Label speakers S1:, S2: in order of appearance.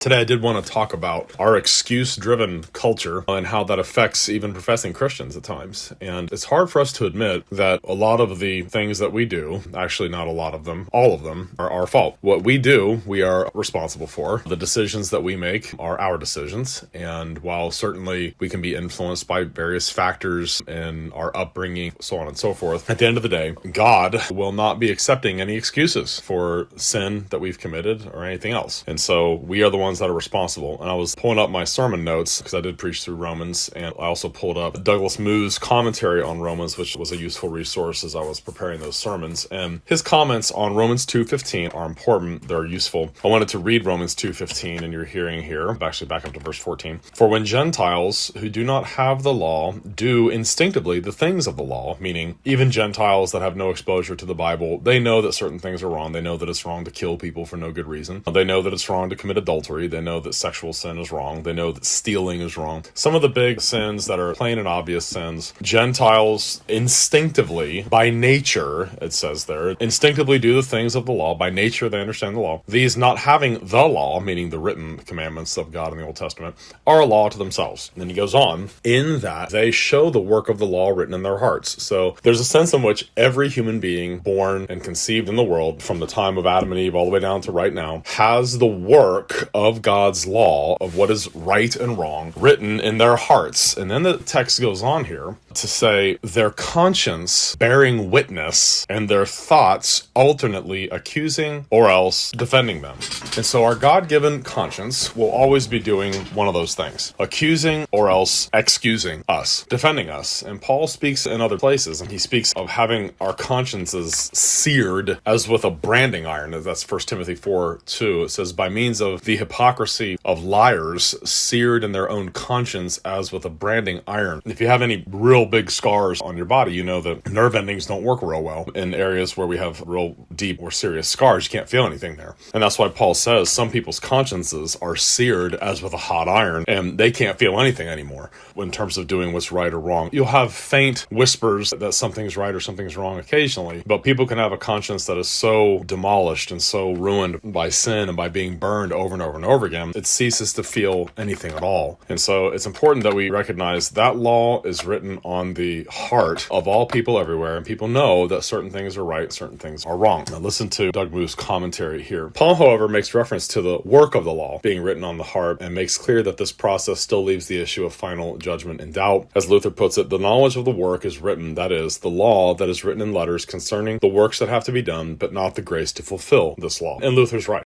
S1: Today I did want to talk about our excuse-driven culture and how that affects even professing Christians at times. And it's hard for us to admit that a lot of the things that we do, actually not a lot of them, all of them, are our fault. What we do, we are responsible for. The decisions that we make are our decisions. And while certainly we can be influenced by various factors in our upbringing, so on and so forth, at the end of the day, God will not be accepting any excuses for sin that we've committed or anything else. And so we are the ones that are responsible. And I was pulling up my sermon notes because I did preach through Romans, and I also pulled up Douglas Moo's commentary on Romans, which was a useful resource as I was preparing those sermons. And his comments on Romans 2:15 are important. They're useful. I wanted to read Romans 2:15 in your hearing here, actually back up to verse 14. For when Gentiles who do not have the law do instinctively the things of the law, meaning even Gentiles that have no exposure to the Bible, they know that certain things are wrong. They know that it's wrong to kill people for no good reason. They know that it's wrong to commit adultery. They know that sexual sin is wrong. They know that stealing is wrong. Some of the big sins that are plain and obvious sins, Gentiles instinctively, by nature, it says there, instinctively do the things of the law. By nature, they understand the law. These not having the law, meaning the written commandments of God in the Old Testament, are a law to themselves. And then he goes on, in that they show the work of the law written in their hearts. So there's a sense in which every human being born and conceived in the world, from the time of Adam and Eve all the way down to right now, has the work of God's law of what is right and wrong written in their hearts. And then the text goes on here to say their conscience bearing witness and their thoughts alternately accusing or else defending them. And so our God-given conscience will always be doing one of those things, accusing or else excusing us, defending us. And Paul speaks in other places, and he speaks of having our consciences seared as with a branding iron. That's 1 Timothy 4:2. It says, by means of the hypocrisy of liars seared in their own conscience as with a branding iron. If you have any real big scars on your body, you know that nerve endings don't work real well in areas where we have real deep or serious scars. You can't feel anything there. And that's why Paul says some people's consciences are seared as with a hot iron, and they can't feel anything anymore in terms of doing what's right or wrong. You'll have faint whispers that something's right or something's wrong occasionally, but people can have a conscience that is so demolished and so ruined by sin and by being burned over and over and over again, it ceases to feel anything at all. And so it's important that we recognize that law is written on the heart of all people everywhere, and people know that certain things are right, certain things are wrong. Now listen to Doug Moo's commentary here. Paul, however, makes reference to the work of the law being written on the heart and makes clear that this process still leaves the issue of final judgment in doubt. As Luther puts it, the knowledge of the work is written, that is, the law that is written in letters concerning the works that have to be done, but not the grace to fulfill this law. And Luther's right.